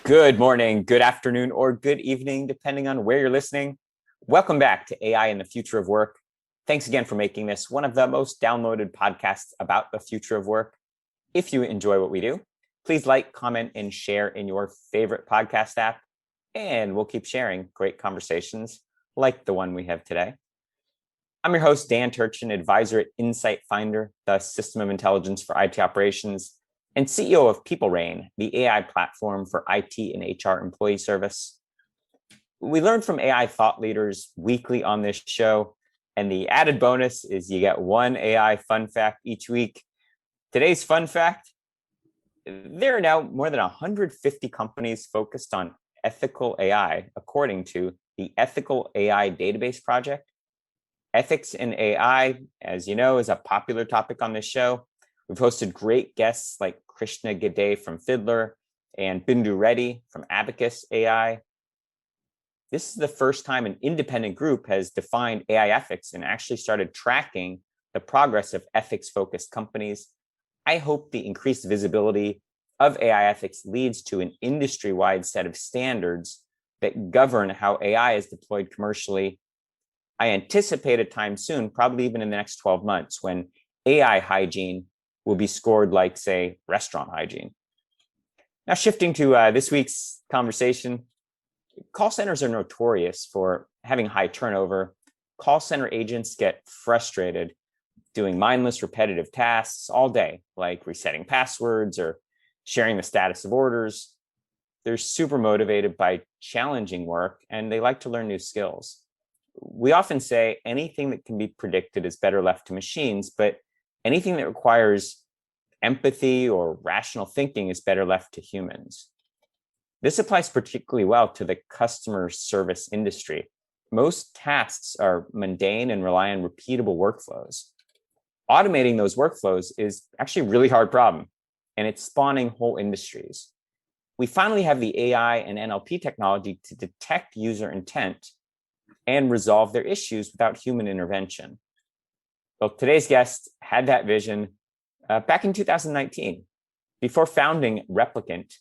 Good morning, good afternoon, or good evening, depending on where you're listening. Welcome back to AI and the Future of Work. Thanks again for making this one of the most downloaded podcasts about the future of work. If you enjoy what we do, please like, comment, and share in your favorite podcast app, and we'll keep sharing great conversations like the one we have today. I'm your host, Dan Turchin, advisor at Insight Finder, the system of intelligence for IT operations, and CEO of PeopleRain, the AI platform for IT and HR employee service. We learn from AI thought leaders weekly on this show, and the added bonus is you get one AI fun fact each week. Today's fun fact: there are now more than 150 companies focused on ethical AI, according to the Ethical AI Database Project. Ethics in AI, as you know, is a popular topic on this show. We've hosted great guests like Krishna Gade from Fiddler and Bindu Reddy from Abacus AI. This is the first time an independent group has defined AI ethics and actually started tracking the progress of ethics-focused companies. I hope the increased visibility of AI ethics leads to an industry-wide set of standards that govern how AI is deployed commercially. I anticipate a time soon, probably even in the next 12 months, when AI hygiene will be scored like, say, restaurant hygiene. Now, shifting to this week's conversation, call centers are notorious for having high turnover. Call center agents get frustrated doing mindless, repetitive tasks all day, like resetting passwords or sharing the status of orders. They're super motivated by challenging work, and they like to learn new skills. We often say anything that can be predicted is better left to machines, but anything that requires empathy or rational thinking is better left to humans. This applies particularly well to the customer service industry. Most tasks are mundane and rely on repeatable workflows. Automating those workflows is actually a really hard problem, and it's spawning whole industries. We finally have the AI and NLP technology to detect user intent and resolve their issues without human intervention. Well, today's guest had that vision back in 2019. Before founding Replicant,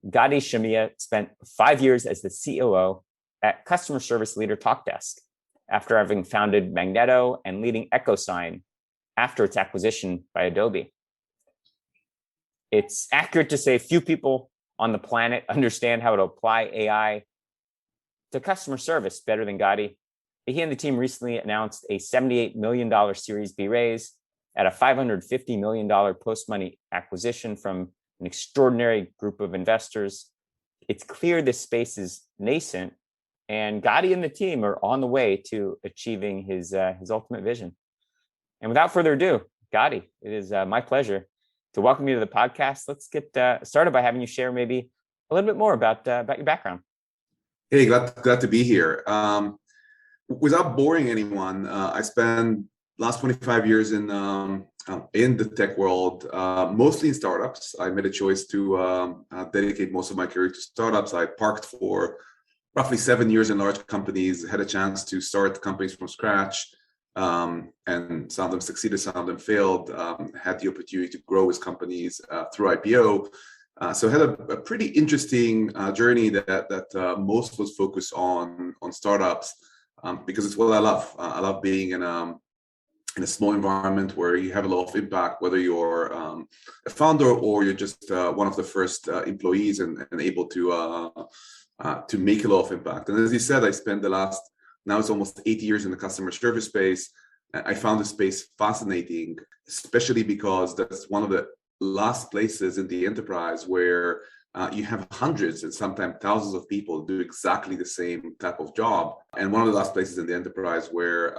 Gadi Shamia spent 5 years as the COO at customer service leader TalkDesk, after having founded Magneto and leading EchoSign after its acquisition by Adobe. It's accurate to say few people on the planet understand how to apply AI to customer service better than Gadi. He and the team recently announced a $78 million Series B raise at a $550 million post-money acquisition from an extraordinary group of investors. It's clear this space is nascent, and Gadi and the team are on the way to achieving his ultimate vision. And without further ado, Gadi, it is my pleasure to welcome you to the podcast. Let's get started by having you share maybe a little bit more about your background. Hey, glad to be here. Without boring anyone, I spent last 25 years in the tech world, mostly in startups. I made a choice to dedicate most of my career to startups. I parked for roughly 7 years in large companies, had a chance to start companies from scratch, and some of them succeeded, some of them failed, had the opportunity to grow with companies through IPO. So I had a pretty interesting journey that most was focused on startups, because it's what I love. I love being in a small environment where you have a lot of impact, whether you're a founder or you're just one of the first employees and able to make a lot of impact. And as you said, I spent now it's almost 8 years in the customer service space. I found the space fascinating, especially because that's one of the last places in the enterprise where you have hundreds and sometimes thousands of people do exactly the same type of job. And one of the last places in the enterprise where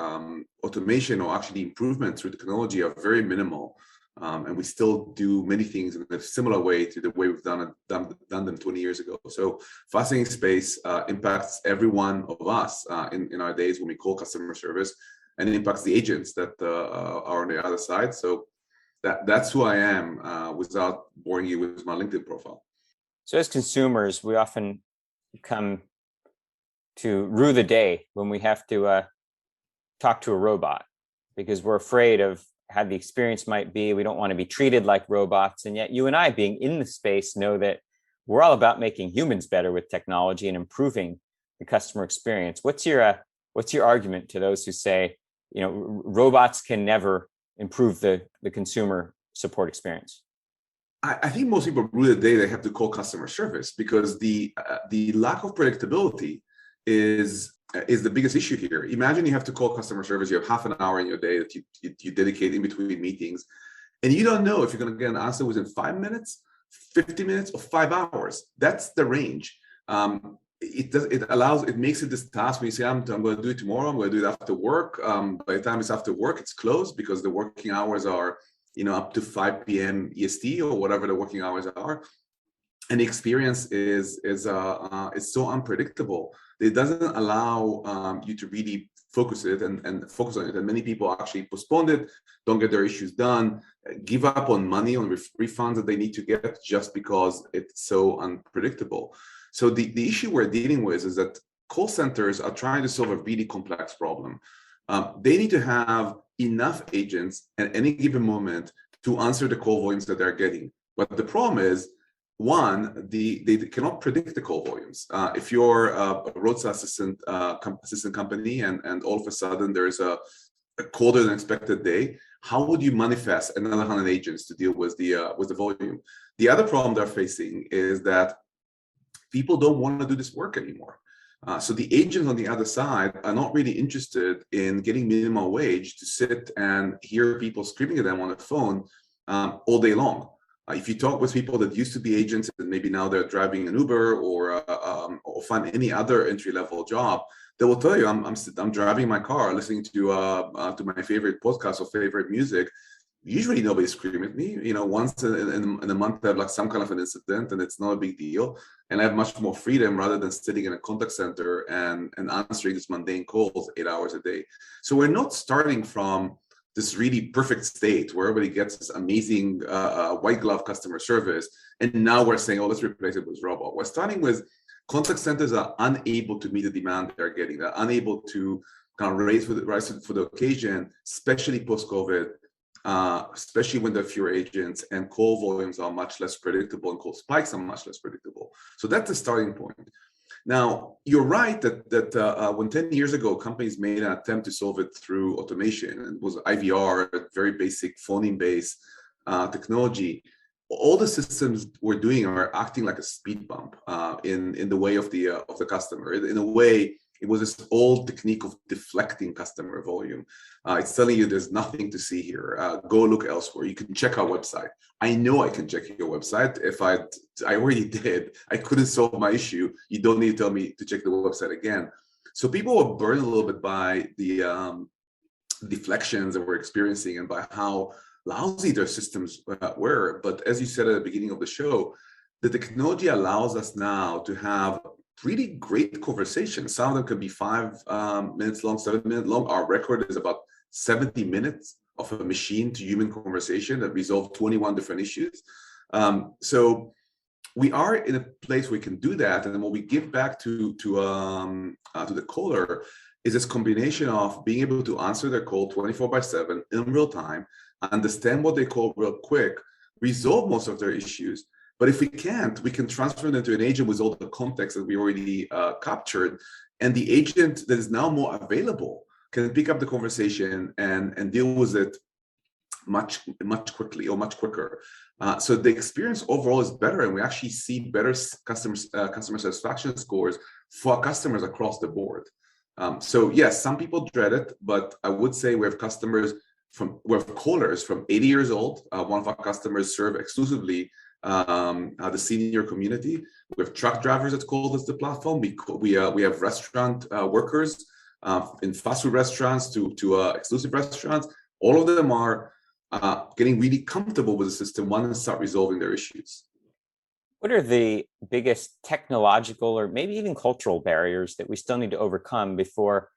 automation or actually improvement through technology are very minimal. And we still do many things in a similar way to the way we've done them 20 years ago. So fascinating space, impacts every one of us in our days when we call customer service, and it impacts the agents that are on the other side. So that's who I am, without boring you with my LinkedIn profile. So as consumers, we often come to rue the day when we have to talk to a robot, because we're afraid of how the experience might be. We don't want to be treated like robots. And yet you and I, being in the space, know that we're all about making humans better with technology and improving the customer experience. What's your argument to those who say, robots can never improve the consumer support experience? I think most people rue the day they have to call customer service, because the lack of predictability is the biggest issue here. Imagine you have to call customer service. You have half an hour in your day that you dedicate in between meetings, and you don't know if you're going to get an answer within 5 minutes, 50 minutes, or 5 hours. That's the range. It makes it this task when you say, I'm going to do it tomorrow, I'm going to do it after work. By the time it's after work, it's closed, because the working hours are up to 5 p.m. EST or whatever the working hours are. And the experience is so unpredictable. It doesn't allow you to really focus it and focus on it. And many people actually postpone it, don't get their issues done, give up on money, on refunds that they need to get, just because it's so unpredictable. So the issue we're dealing with is that call centers are trying to solve a really complex problem. They need to have enough agents at any given moment to answer the call volumes that they're getting. But the problem is, one, they cannot predict the call volumes. If you're a roadside assistant company, and all of a sudden there's a colder than expected day, how would you manifest another 100 agents to deal with the volume? The other problem they're facing is that people don't want to do this work anymore. So the agents on the other side are not really interested in getting minimum wage to sit and hear people screaming at them on the phone all day long. If you talk with people that used to be agents and maybe now they're driving an Uber or find any other entry-level job, they will tell you, I'm driving my car, listening to my favorite podcast or favorite music. Usually nobody's screaming at me. Once in a month I have like some kind of an incident, and it's not a big deal. And I have much more freedom rather than sitting in a contact center and answering these mundane calls 8 hours a day. So we're not starting from this really perfect state where everybody gets this amazing white glove customer service, and now we're saying, oh, let's replace it with robot. We're starting with contact centers are unable to meet the demand they're getting. They're unable to kind of rise for the occasion, especially post-COVID. Especially when there are fewer agents and call volumes are much less predictable and call spikes are much less predictable. So that's the starting point. Now, you're right that when 10 years ago, companies made an attempt to solve it through automation, and it was IVR, a very basic phone-in-based technology. All the systems we're doing are acting like a speed bump in the way of the customer. In a way, it was this old technique of deflecting customer volume. It's telling you there's nothing to see here. Go look elsewhere. You can check our website. I know I can check your website. If I already did, I couldn't solve my issue. You don't need to tell me to check the website again. So people were burned a little bit by the deflections that we're experiencing and by how lousy their systems were. But as you said at the beginning of the show, the technology allows us now to have really great conversations. Some of them can be 5 minutes long, 7 minutes long. Our record is about 70 minutes of a machine to human conversation that resolved 21 different issues. So we are in a place where we can do that. And then what we give back to the caller is this combination of being able to answer their call 24/7 in real time, understand what they call real quick, resolve most of their issues. But if we can't, we can transfer it into an agent with all the context that we already captured. And the agent that is now more available can pick up the conversation and deal with it much quickly or much quicker. So the experience overall is better, and we actually see better customer satisfaction scores for our customers across the board. So yes, some people dread it, but I would say we have callers from 80 years old. One of our customers serve exclusively the senior community. We have truck drivers that call us the platform. We have restaurant workers in fast food restaurants to exclusive restaurants. All of them are getting really comfortable with the system once they start resolving their issues. What are the biggest technological or maybe even cultural barriers that we still need to overcome before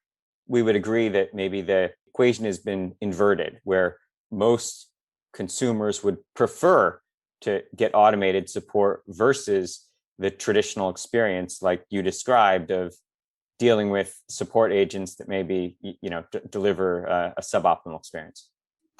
we would agree that maybe the equation has been inverted, where most consumers would prefer to get automated support versus the traditional experience like you described of dealing with support agents that maybe deliver a suboptimal experience?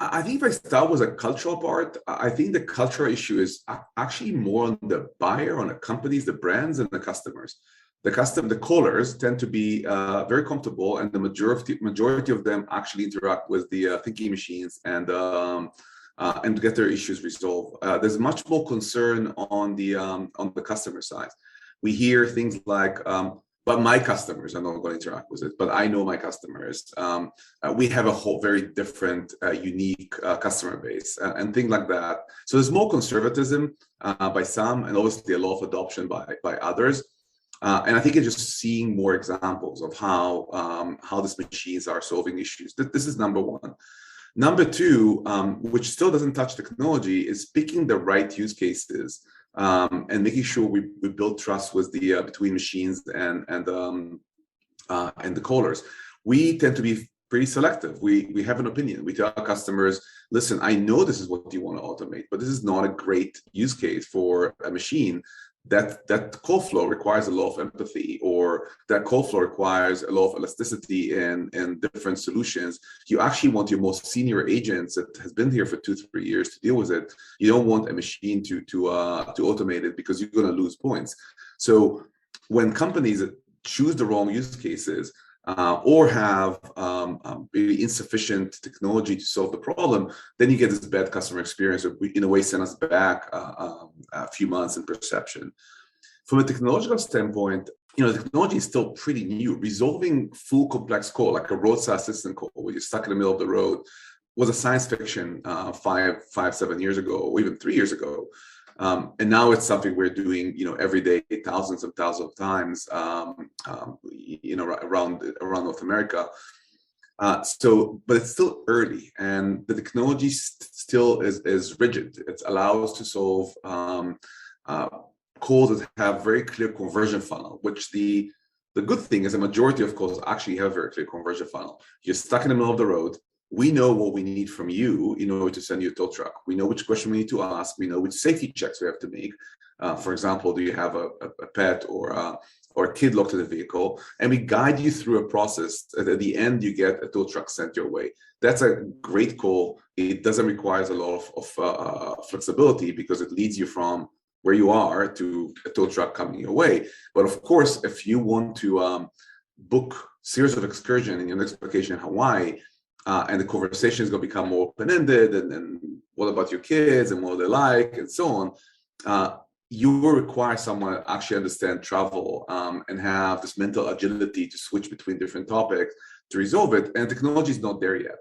I think if I start with a cultural part, I think the cultural issue is actually more on the buyer, on the companies, the brands, and the customers. The callers tend to be very comfortable, and the majority of them actually interact with the thinking machines and get their issues resolved. There's much more concern on the customer side. We hear things like, but my customers are not going to interact with it, but I know my customers. We have a whole very different, unique customer base and things like that. So there's more conservatism by some, and obviously a lot of adoption by others. And I think it's just seeing more examples of how these machines are solving issues. This is number one. Number two, which still doesn't touch technology, is picking the right use cases and making sure we build trust with the between machines and the callers. We tend to be pretty selective. We have an opinion. We tell our customers, listen, I know this is what you want to automate, but this is not a great use case for a machine. That call flow requires a lot of empathy, or that call flow requires a lot of elasticity in different solutions. You actually want your most senior agents that has been here for 2-3 years to deal with it. You don't want a machine to automate it, because you're going to lose points. So when companies choose the wrong use cases, or have really insufficient technology to solve the problem, then you get this bad customer experience that in a way send us back a few months in perception. From a technological standpoint, the technology is still pretty new. Resolving full complex call, like a roadside assistant call where you're stuck in the middle of the road, was a science fiction 7 years ago, or even 3 years ago. And now it's something we're doing, every day, thousands and thousands of times, around North America. But it's still early, and the technology still is rigid. It allows to solve calls that have very clear conversion funnel, which the good thing is a majority of calls actually have a very clear conversion funnel. You're stuck in the middle of the road. We know what we need from you in order to send you a tow truck. We know which question we need to ask. We know which safety checks we have to make. For example, do you have a pet or a kid locked in the vehicle? And we guide you through a process. At the end, you get a tow truck sent your way. That's a great call. It doesn't require a lot of flexibility, because it leads you from where you are to a tow truck coming your way. But of course, if you want to book series of excursion in your next vacation in Hawaii, and the conversation is going to become more open-ended, and what about your kids and what they like and so on, you will require someone to actually understand travel and have this mental agility to switch between different topics to resolve it. And technology is not there yet.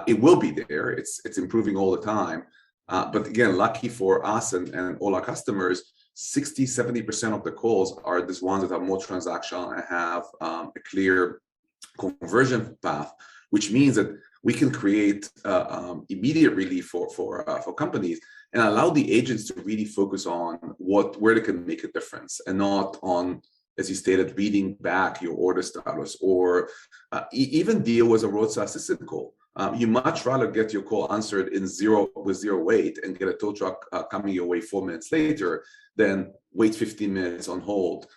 It will be there. It's improving all the time. But again, lucky for us and all our customers, 60-70% of the calls are these ones that are more transactional and have a clear conversion path, which means that we can create immediate relief for companies and allow the agents to really focus on where they can make a difference, and not on, as you stated, reading back your order status, or even deal with a roadside assistant call. You much rather get your call answered with zero wait and get a tow truck coming your way 4 minutes later than wait 15 minutes on hold,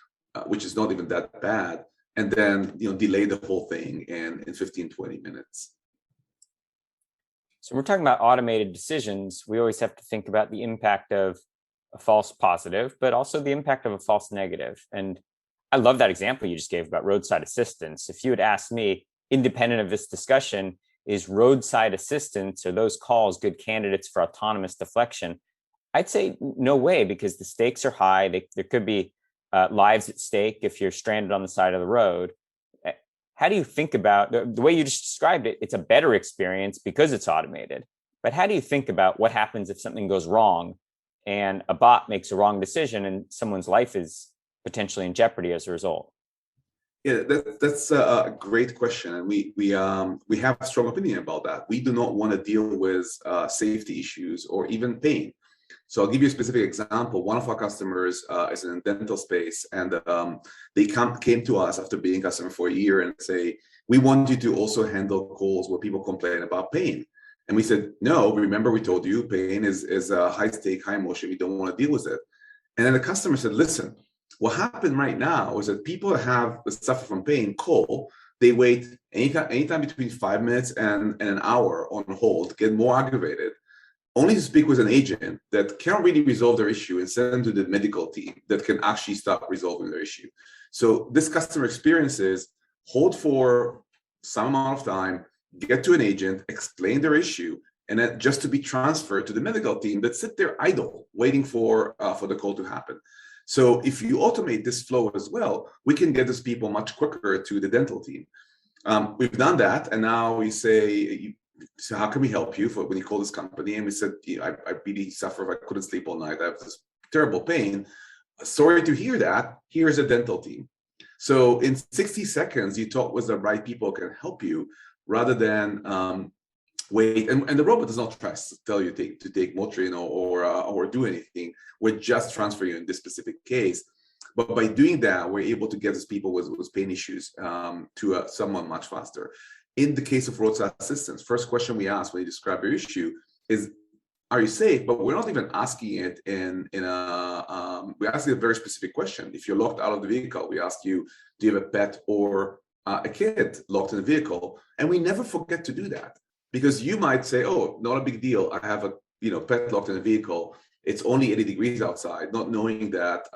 which is not even that bad, and then delay the whole thing in 15-20 minutes. So we're talking about automated decisions. We always have to think about the impact of a false positive, but also the impact of a false negative. And I love that example you just gave about roadside assistance. If you had asked me, independent of this discussion, is roadside assistance or those calls good candidates for autonomous deflection? I'd say no way, because the stakes are high. There could be lives at stake if you're stranded on the side of the road. How do you think about the way you just described it? It's a better experience because it's automated. But how do you think about what happens if something goes wrong and a bot makes a wrong decision and someone's life is potentially in jeopardy as a result? Yeah, that's a great question, and we have a strong opinion about that. We do not want to deal with safety issues or even pain. So I'll give you a specific example. One of our customers is in the dental space, and they came to us after being a customer for a year and say, we want you to also handle calls where people complain about pain. And we said, no, remember we told you pain is a high stake, high emotion. We don't want to deal with it. And then the customer said, listen, what happened right now is that people that suffer from pain call, they wait anytime between 5 minutes and an hour on hold, get more aggravated, only to speak with an agent that can't really resolve their issue and send them to the medical team that can actually start resolving their issue. So this customer experience is hold for some amount of time, get to an agent, explain their issue, and then just to be transferred to the medical team that sit there idle, waiting for the call to happen. So if you automate this flow as well, we can get these people much quicker to the dental team. We've done that, and now we say, so how can we help you when you call this company? And we said, I really suffer. I couldn't sleep all night. I have this terrible pain. Sorry to hear that. Here's a dental team. So in 60 seconds, you talk with the right people who can help you rather than wait. And the robot does not try to tell you to take Motrin or do anything. We're just transferring you in this specific case. But by doing that, we're able to get these people with pain issues to someone much faster. In the case of roadside assistance, first question we ask when you describe your issue is, are you safe? But we're not even asking it we're asking a very specific question. If you're locked out of the vehicle, we ask you, do you have a pet or a kid locked in the vehicle? And we never forget to do that, because you might say, oh, not a big deal. I have a pet locked in the vehicle. It's only 80 degrees outside, not knowing that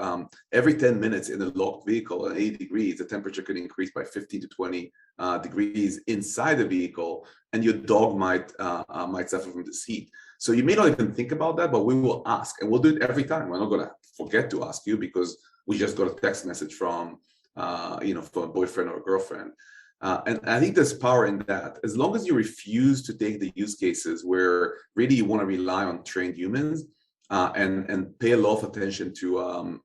every 10 minutes in a locked vehicle at 80 degrees, the temperature could increase by 15 to 20 degrees inside the vehicle, and your dog might suffer from this heat. So you may not even think about that, but we will ask, and we'll do it every time. We're not going to forget to ask you because we just got a text message from a boyfriend or a girlfriend. And I think there's power in that. As long as you refuse to take the use cases where really you want to rely on trained humans, and pay a lot of attention to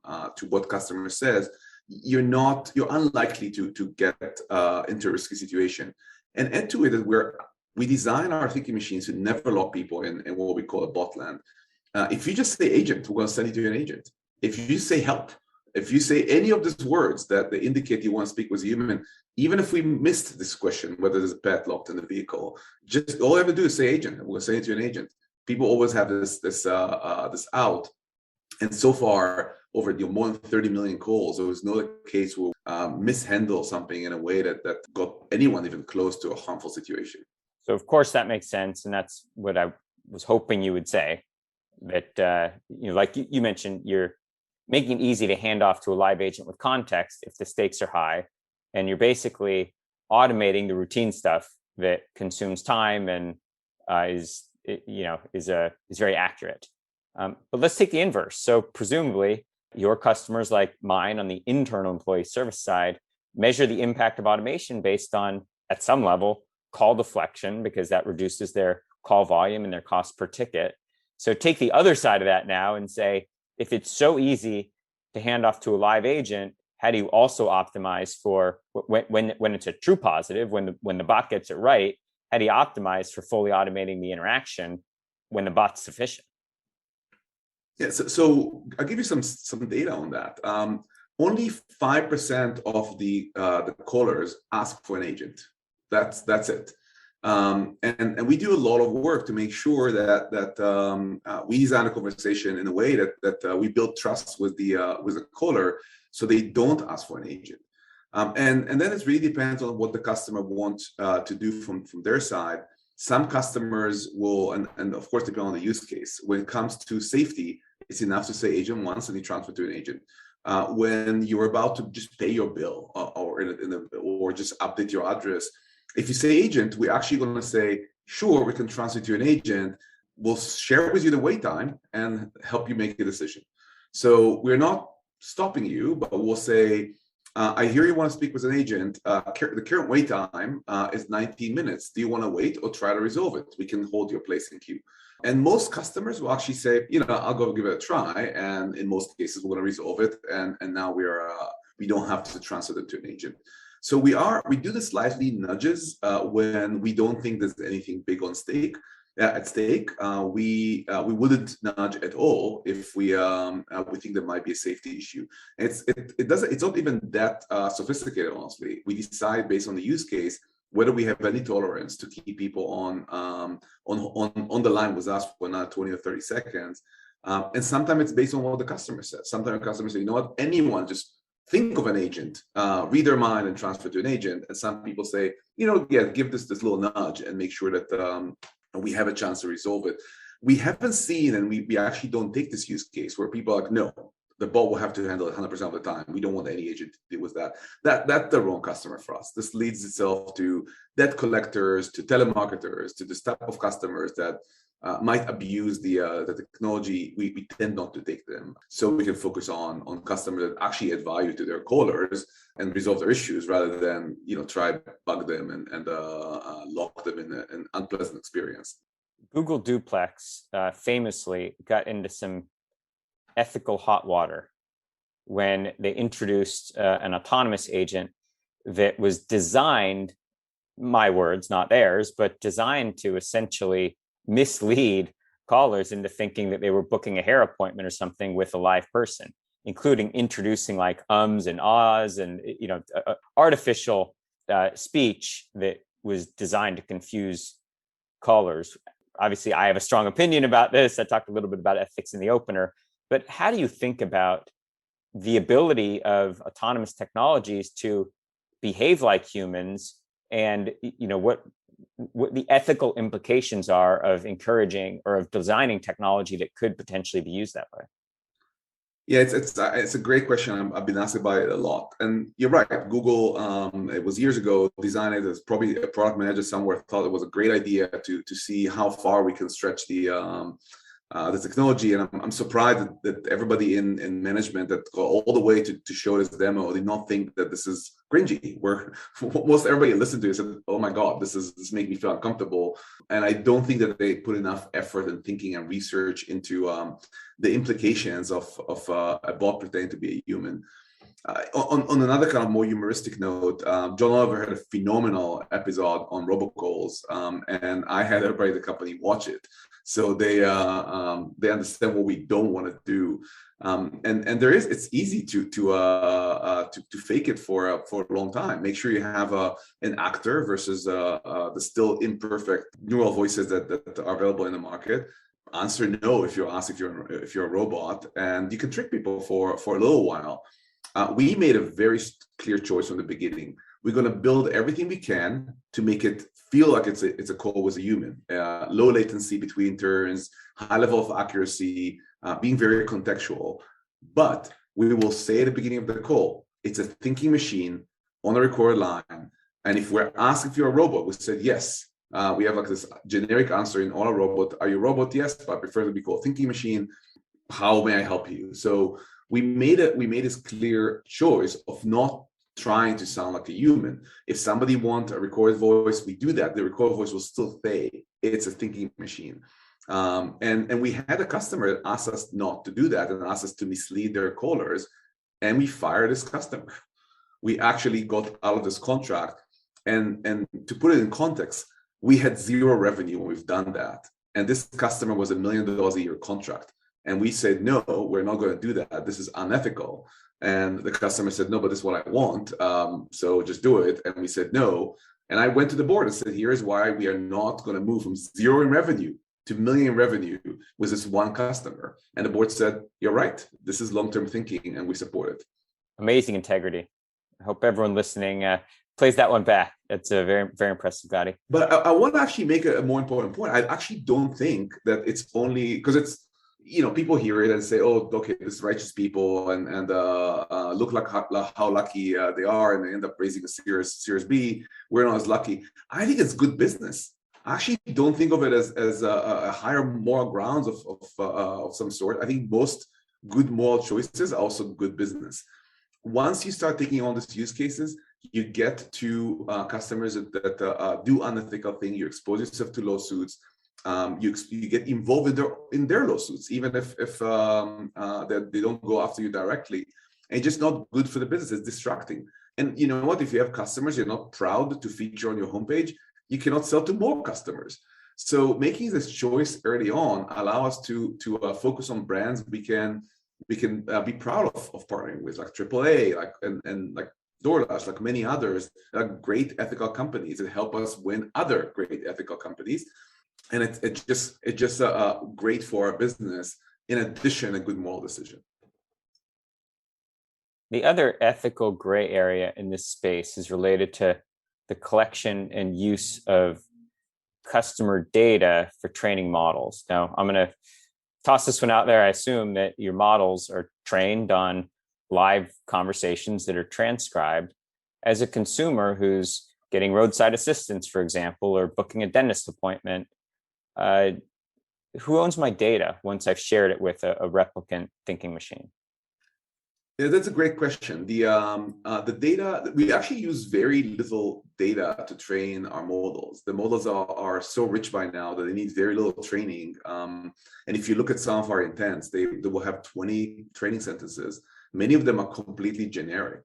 what customer says, you're unlikely to get into a risky situation. And add to it that we design our thinking machines to never lock people in what we call a bot land. If you just say agent, we're going to send you to an agent. If you say help, if you say any of these words that they indicate you want to speak with a human, even if we missed this question, whether there's a pet locked in the vehicle, just all you have to do is say agent, and we'll send it to an agent. People always have this out, and so far over more than 30 million calls, there was no case where mishandle something in a way that got anyone even close to a harmful situation. So of course that makes sense, and that's what I was hoping you would say. That like you mentioned, you're making it easy to hand off to a live agent with context if the stakes are high, and you're basically automating the routine stuff that consumes time and is very accurate. But let's take the inverse. So presumably your customers, like mine on the internal employee service side, measure the impact of automation based on, at some level, call deflection, because that reduces their call volume and their cost per ticket. So take the other side of that now and say, if it's so easy to hand off to a live agent, how do you also optimize for when it's a true positive, when the bot gets it right? How do you optimize for fully automating the interaction when the bot's sufficient? Yeah, so I'll give you some data on that. Only 5% of the callers ask for an agent. That's it. And we do a lot of work to make sure that we design a conversation in a way that we build trust with the caller, so they don't ask for an agent. And then it really depends on what the customer wants to do from their side. Some customers will, and of course, depending on the use case. When it comes to safety, it's enough to say agent once and you transfer to an agent. When you're about to just pay your bill or just update your address, if you say agent, we're actually going to say, sure, we can transfer to an agent. We'll share with you the wait time and help you make a decision. So we're not stopping you, but we'll say, I hear you want to speak with an agent. The current wait time is 19 minutes. Do you want to wait or try to resolve it? We can hold your place in queue. And most customers will actually say, I'll go give it a try. And in most cases, we're going to resolve it. And now we don't have to transfer them to an agent. So we do the slightly nudges when we don't think there's anything big at stake. We wouldn't nudge at all if we think there might be a safety issue. It's not even that sophisticated, honestly. We decide based on the use case whether we have any tolerance to keep people on the line with us for another 20 or 30 seconds. And sometimes it's based on what the customer says. Sometimes the customer says, you know what, anyone just think of an agent, read their mind and transfer to an agent. And some people say, give this little nudge and make sure that we have a chance to resolve it. We haven't seen, and we actually don't take this use case where people are like, no, the bot will have to handle it 100% of the time. We don't want any agent to deal with that. That's the wrong customer for us. This leads itself to debt collectors, to telemarketers, to this type of customers that might abuse the technology. We tend not to take them, so we can focus on customers that actually add value to their callers and resolve their issues, rather than try to bug them and lock them in an unpleasant experience. Google Duplex famously got into some ethical hot water when they introduced an autonomous agent that was designed, my words, not theirs, but designed to essentially mislead callers into thinking that they were booking a hair appointment or something with a live person, including introducing like ums and ahs and artificial speech that was designed to confuse callers. Obviously, I have a strong opinion about this. I talked a little bit about ethics in the opener, but how do you think about the ability of autonomous technologies to behave like humans, and what the ethical implications are of encouraging or of designing technology that could potentially be used that way? Yeah, it's a great question. I've been asked about it a lot, and you're right. Google, it was years ago, designed it as probably a product manager somewhere thought it was a great idea to see how far we can stretch the technology. And I'm surprised that everybody in management that go all the way to show this demo did not think that this is cringy. Where most everybody listened to it said, "Oh my God, this makes me feel uncomfortable." And I don't think that they put enough effort and thinking and research into the implications of a bot pretending to be a human. On another kind of more humoristic note, John Oliver had a phenomenal episode on robocalls, and I had everybody in the company watch it, so they understand what we don't want to do. And it's easy to fake it for a long time. Make sure you have an actor versus the still imperfect neural voices that are available in the market. Answer no if you're asked if you're a robot, and you can trick people for a little while. We made a very clear choice from the beginning. We're going to build everything we can to make it feel like it's a call with a human. Low latency between turns, high level of accuracy, being very contextual. But we will say at the beginning of the call, it's a thinking machine on a recorded line. And if we're asked if you're a robot, we said yes. We have like this generic answer in all a robot. Are you a robot? Yes, but I prefer to be called thinking machine. How may I help you? So we made this clear choice of not trying to sound like a human. If somebody wants a recorded voice, we do that. The recorded voice will still say it's a thinking machine. And we had a customer that asked us not to do that and asked us to mislead their callers, and we fired this customer. We actually got out of this contract. And to put it in context, we had zero revenue when we've done that. And this customer was $1 million a year contract. And we said, no, we're not going to do that. This is unethical. And the customer said, no, but this is what I want. So just do it. And we said, no. And I went to the board and said, here's why we are not going to move from zero in revenue to $1 million in revenue with this one customer. And the board said, you're right. This is long-term thinking, and we support it. Amazing integrity. I hope everyone listening plays that one back. It's a very, very impressive, Gadi. But I want to actually make a more important point. I actually don't think that it's only because it's, people hear it and say, oh, okay, this is righteous people and look like how lucky they are, and they end up raising a Series B. We're not as lucky. I think it's good business. I actually don't think of it as a higher moral grounds of some sort. I think most good moral choices are also good business. Once you start taking on these use cases, you get to customers that do unethical things. You expose yourself to lawsuits. You get involved in their lawsuits, even if they don't go after you directly. And it's just not good for the business. It's distracting. And you know what? If you have customers you're not proud to feature on your homepage, you cannot sell to more customers. So making this choice early on allow us to focus on brands we can be proud of partnering with, like AAA, and like DoorDash, like many others, like great ethical companies that help us win other great ethical companies. And it's just great for our business. In addition, a good moral decision. The other ethical gray area in this space is related to the collection and use of customer data for training models. Now, I'm going to toss this one out there. I assume that your models are trained on live conversations that are transcribed. As a consumer who's getting roadside assistance, for example, or booking a dentist appointment, who owns my data once I've shared it with a replicant thinking machine? Yeah, that's a great question. The data, we actually use very little data to train our models. The models are so rich by now that they need very little training. And if you look at some of our intents, they will have 20 training sentences. Many of them are completely generic.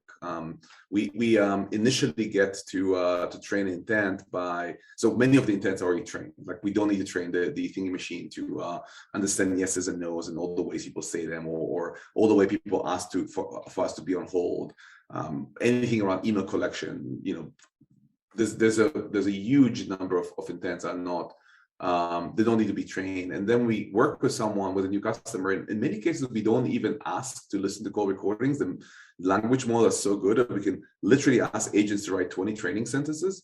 We initially get to train intent by, so many of the intents are already trained. Like we don't need to train the thinking machine to understand yeses and nos and all the ways people say them, or all the way people ask for us to be on hold. Anything around email collection, there's a huge number of intents are not. They don't need to be trained. And then we work with someone, with a new customer. In many cases, we don't even ask to listen to call recordings. The language model is so good that we can literally ask agents to write 20 training sentences.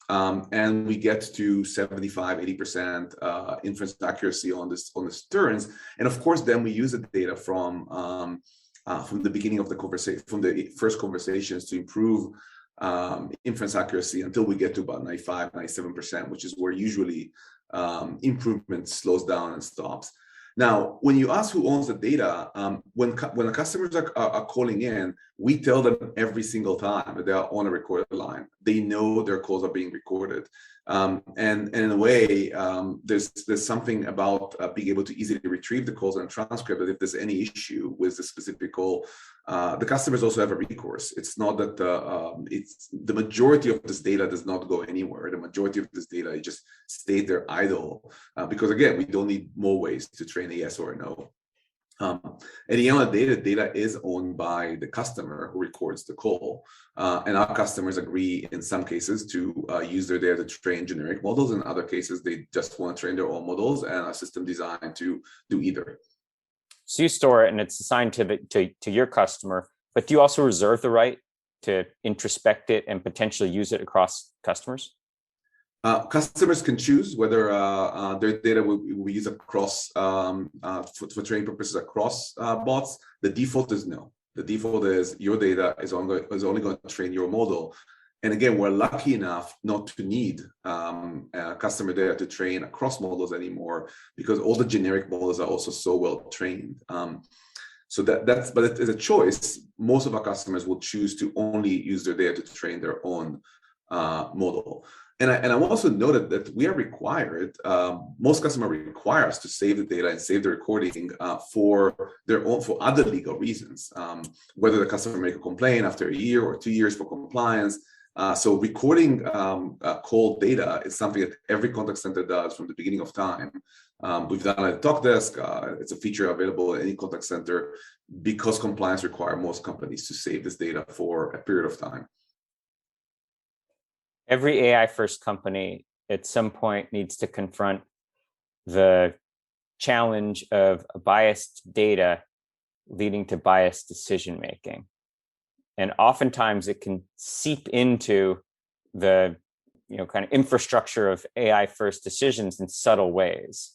And we get to 75, 80% inference accuracy on this turns. And of course, then we use the data from the beginning of the conversation, from the first conversations to improve inference accuracy until we get to about 95, 97%, which is where usually improvement slows down and stops. Now, when you ask who owns the data, when the customers are calling in, we tell them every single time that they are on a recorded line. They know their calls are being recorded. And in a way, there's something about being able to easily retrieve the calls and transcript that if there's any issue with the specific call, the customers also have a recourse. It's not that it's the majority of this data does not go anywhere. The majority of this data just stayed there idle because again, we don't need more ways to train a yes or a no. At the end of the day, the data is owned by the customer who records the call. And our customers agree in some cases to use their data to train generic models. In other cases, they just want to train their own models and a system designed to do either. So you store it and it's assigned to your customer, but do you also reserve the right to introspect it and potentially use it across customers? Customers can choose whether their data will be used across for training purposes across bots. The default is no. The default is your data is only going to train your model. And again, we're lucky enough not to need customer data to train across models anymore because all the generic models are also so well trained. So but it is a choice. Most of our customers will choose to only use their data to train their own model. And I will also note that we are required, most customers require us to save the data and save the recording for other legal reasons, whether the customer make a complaint after a year or 2 years for compliance. So recording call data is something that every contact center does from the beginning of time. We've done it at Talk Desk. It's a feature available at any contact center because compliance requires most companies to save this data for a period of time. Every AI first company at some point needs to confront the challenge of biased data leading to biased decision making. And oftentimes it can seep into the kind of infrastructure of AI first decisions in subtle ways.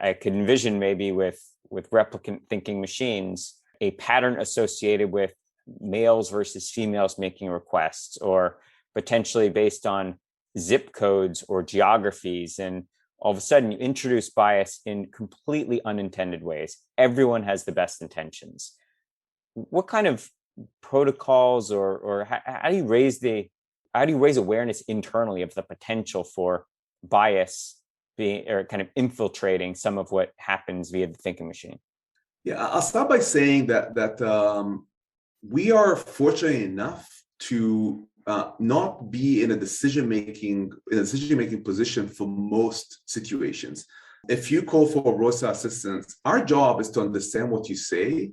I could envision maybe with replicant thinking machines, a pattern associated with males versus females making requests, or potentially based on zip codes or geographies. And all of a sudden you introduce bias in completely unintended ways. Everyone has the best intentions. What kind of protocols or how do you raise awareness internally of the potential for bias being or kind of infiltrating some of what happens via the thinking machine? Yeah, I'll start by saying that we are fortunate enough to not be in a decision-making position for most situations. If you call for roadside assistance, our job is to understand what you say,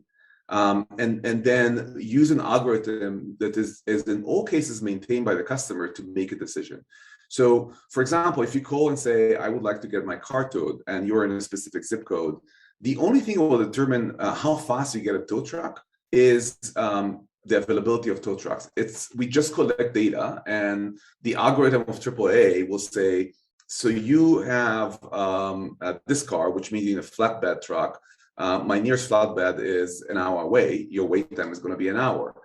and then use an algorithm that is in all cases maintained by the customer to make a decision. So, for example, if you call and say, "I would like to get my car towed," and you're in a specific zip code, the only thing that will determine how fast you get a tow truck is the availability of tow trucks. We just collect data, and the algorithm of AAA will say, so you have this car, which means in a flatbed truck, my nearest flatbed is an hour away. Your wait time is going to be an hour.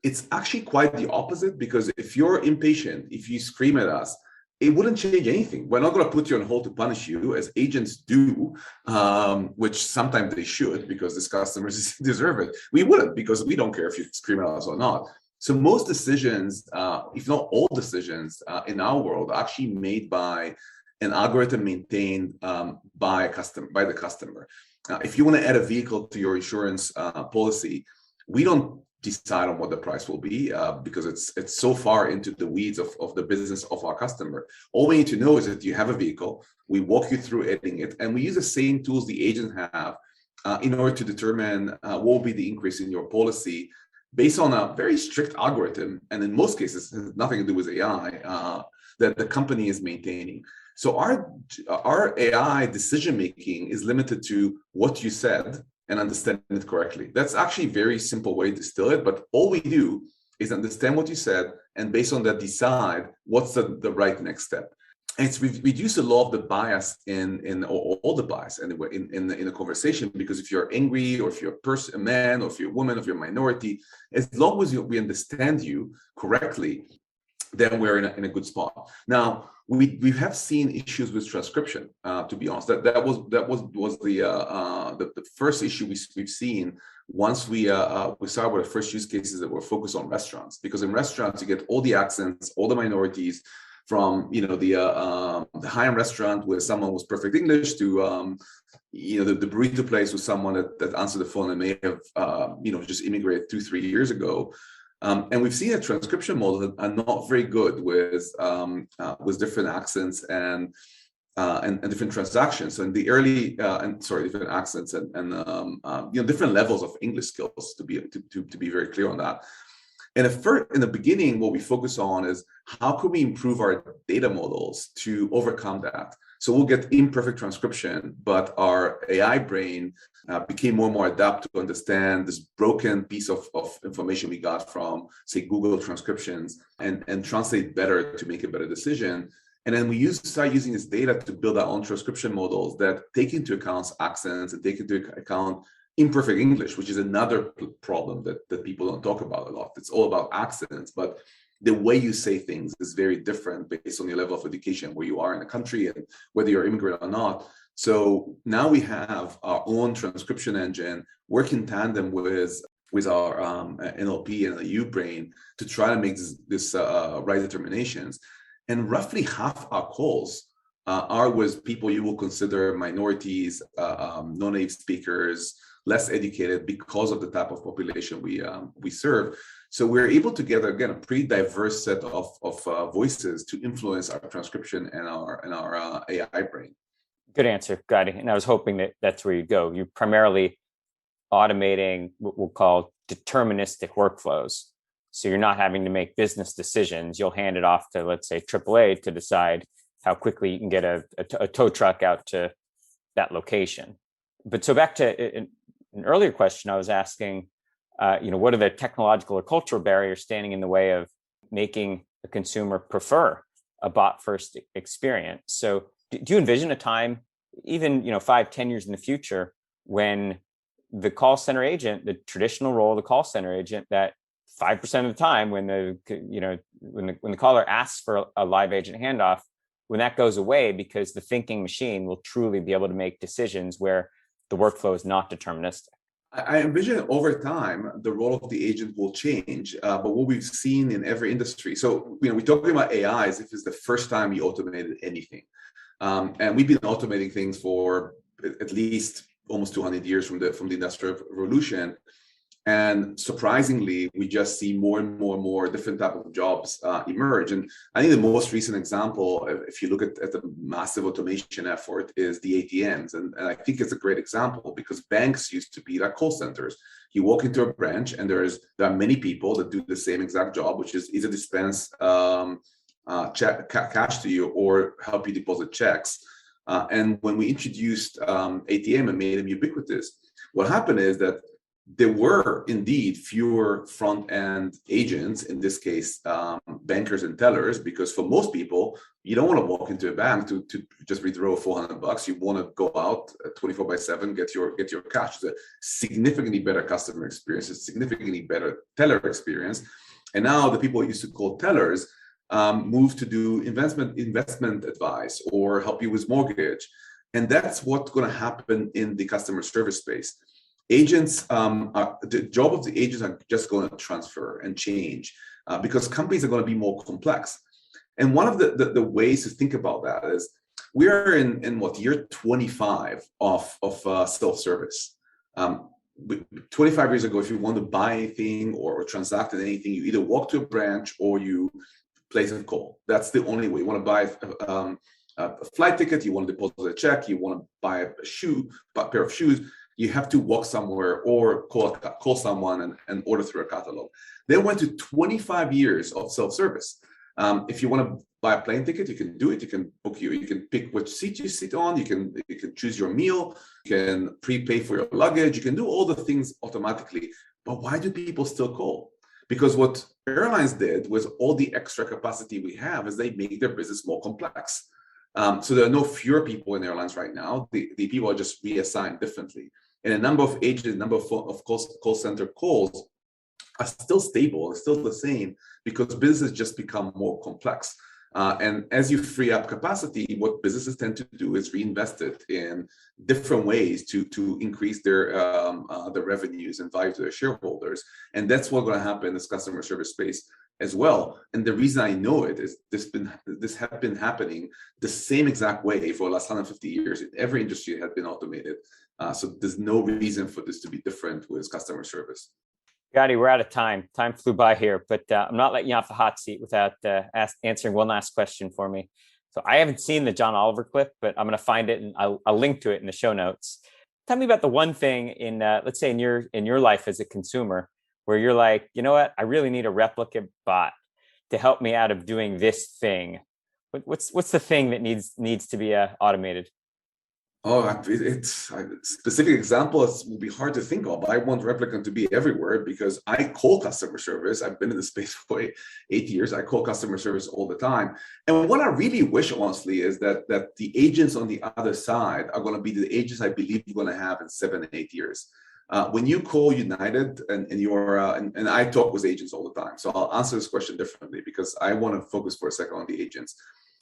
It's actually quite the opposite, because if you're impatient, if you scream at us, it wouldn't change anything. We're not going to put you on hold to punish you, as agents do, which sometimes they should, because these customers deserve it. We wouldn't, because we don't care if you scream at us or not. So most decisions, if not all decisions in our world, are actually made by an algorithm maintained by the customer. If you want to add a vehicle to your insurance policy, we don't decide on what the price will be because it's so far into the weeds of the business of our customer. All we need to know is that you have a vehicle, we walk you through editing it, and we use the same tools the agents have in order to determine what will be the increase in your policy based on a very strict algorithm, and in most cases, it has nothing to do with AI, that the company is maintaining. So our AI decision-making is limited to what you said and understand it correctly. That's actually a very simple way to distill it, but all we do is understand what you said, and based on that, decide what's the right next step. And it's reduced a lot of the bias in all the bias anyway in a conversation, because if you're angry, or if you're a man, or if you're a woman, or if you're a minority, as long as we understand you correctly, then we're in a good spot. Now, we have seen issues with transcription. To be honest, that was the first issue we've seen once we started with the first use cases that were focused on restaurants, because in restaurants you get all the accents, all the minorities, from the high-end restaurant where someone was perfect English to the burrito place with someone that answered the phone and may have just immigrated 2-3 years ago. And we've seen a transcription models that are not very good with different accents and different transactions. So in the early different accents and different levels of English skills, to be very clear on that. And in the beginning, what we focus on is how can we improve our data models to overcome that. So we'll get imperfect transcription, but our AI brain became more and more adept to understand this broken piece of information we got from, say, Google transcriptions, and translate better to make a better decision. And then we start using this data to build our own transcription models that take into account accents and take into account imperfect English, which is another problem that people don't talk about a lot. It's all about accents, but the way you say things is very different based on your level of education, where you are in the country, and whether you're an immigrant or not. So now we have our own transcription engine working in tandem with our NLP and the U-brain to try to make this right determinations. And roughly half our calls are with people you will consider minorities, non-native speakers, less educated, because of the type of population we serve. So we're able to get, again, a pretty diverse set of voices to influence our transcription and our AI brain. Good answer, Gadi. And I was hoping that's where you go. You're primarily automating what we'll call deterministic workflows. So you're not having to make business decisions. You'll hand it off to, let's say, AAA to decide how quickly you can get a tow truck out to that location. But so back to an earlier question, I was asking, what are the technological or cultural barriers standing in the way of making a consumer prefer a bot-first experience? So do you envision a time, even 5-10 years in the future, when the call center agent, the traditional role of the call center agent, that 5% of the time when the caller asks for a live agent handoff, when that goes away, because the thinking machine will truly be able to make decisions where the workflow is not deterministic? I envision over time the role of the agent will change, but what we've seen in every industry. So we're talking about AI as if it's the first time you automated anything, and we've been automating things for at least almost 200 years from the Industrial Revolution. And surprisingly, we just see more and more different type of jobs emerge. And I think the most recent example, if you look at the massive automation effort, is the ATMs. And I think it's a great example, because banks used to be like call centers. You walk into a branch and there are many people that do the same exact job, which is either dispense cash to you or help you deposit checks. And when we introduced ATM and made them ubiquitous, what happened is that there were indeed fewer front-end agents, in this case, bankers and tellers, because for most people, you don't want to walk into a bank to just withdraw $400. You want to go out 24/7, get your cash. It's a significantly better customer experience, a significantly better teller experience. And now the people who used to call tellers move to do investment advice or help you with mortgage. And that's what's going to happen in the customer service space. Agents, the job of the agents are just going to transfer and change because companies are going to be more complex. And one of the ways to think about that is we are in what, year 25 of self-service. 25 years ago, if you want to buy anything or transact anything, you either walk to a branch or you place a call. That's the only way. You want to buy a flight ticket, you want to deposit a check, you want to buy a pair of shoes, you have to walk somewhere or call someone and order through a catalog. They went to 25 years of self-service. If you want to buy a plane ticket, you can do it. You can you can pick which seat you sit on. You can choose your meal. You can prepay for your luggage. You can do all the things automatically. But why do people still call? Because what airlines did with all the extra capacity we have is they make their business more complex. So there are no fewer people in airlines right now. The people are just reassigned differently. And a number of agents, number of call center calls are still stable, still the same, because businesses just become more complex. And as you free up capacity, what businesses tend to do is reinvest it in different ways to increase their revenues and value to their shareholders. And that's what's going to happen in this customer service space as well. And the reason I know it is this has been happening the same exact way for the last 150 years. In every industry has been automated. So there's no reason for this to be different with customer service. Gadi, we're out of time. Time flew by here, but I'm not letting you off the hot seat without answering one last question for me. So I haven't seen the John Oliver clip, but I'm going to find it and I'll link to it in the show notes. Tell me about the one thing in, let's say in your life as a consumer, where you're like, you know what, I really need a Replicant bot to help me out of doing this thing. What's the thing that needs to be automated? Oh, it's a specific example. It will be hard to think of. I want Replicant to be everywhere because I call customer service. I've been in the space for 8 years. I call customer service all the time. And what I really wish, honestly, is that the agents on the other side are going to be the agents I believe you're going to have in 7 and 8 years. When you call United and I talk with agents all the time, so I'll answer this question differently because I want to focus for a second on the agents.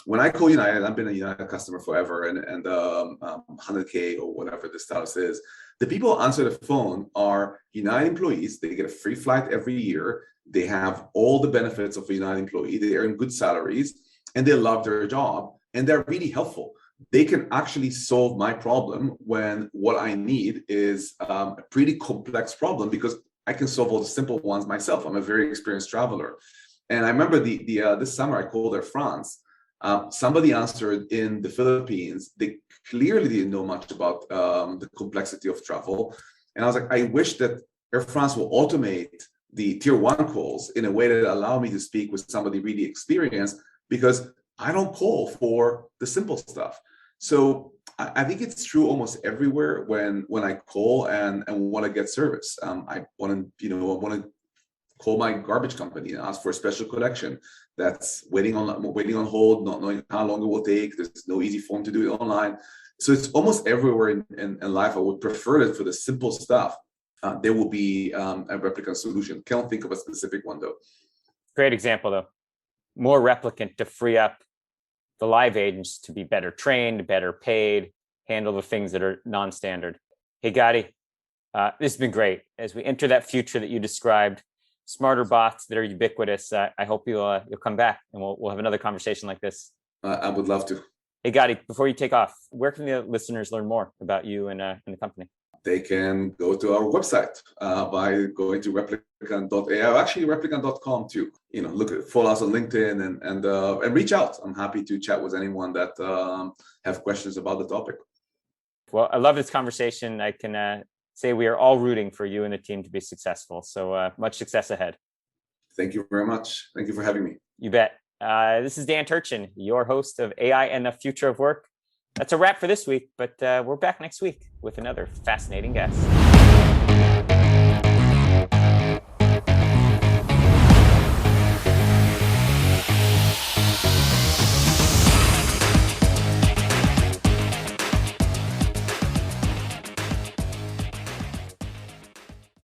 When I call United, I've been a United customer forever, and 100K or whatever the status is. The people who answer the phone are United employees. They get a free flight every year. They have all the benefits of a United employee. They earn good salaries, and they love their job, and they're really helpful. They can actually solve my problem when what I need is a pretty complex problem because I can solve all the simple ones myself. I'm a very experienced traveler. And I remember this summer I called Air France. Somebody answered in the Philippines. They clearly didn't know much about the complexity of travel. And I was like, I wish that Air France will automate the tier 1 calls in a way that allow me to speak with somebody really experienced, because I don't call for the simple stuff. So I think it's true almost everywhere when I call and want to get service. I want to call my garbage company and ask for a special collection that's waiting on hold, not knowing how long it will take. There's no easy form to do it online. So it's almost everywhere in life. I would prefer that for the simple stuff, there will be a Replicant solution. Can't think of a specific one though. Great example though. More Replicant to free up the live agents to be better trained, better paid, handle the things that are non-standard. Hey, Gadi, this has been great. As we enter that future that you described, smarter bots that are ubiquitous, I hope you'll come back and we'll have another conversation like this. I would love to. Hey, Gadi, before you take off, where can the listeners learn more about you and the company? They can go to our website by going to replicant.ai, or actually replicant.com too. Follow us on LinkedIn and reach out. I'm happy to chat with anyone that have questions about the topic. Well, I love this conversation. I can say we are all rooting for you and the team to be successful. So much success ahead. Thank you very much. Thank you for having me. You bet. This is Dan Turchin, your host of AI and the Future of Work. That's a wrap for this week, but we're back next week with another fascinating guest.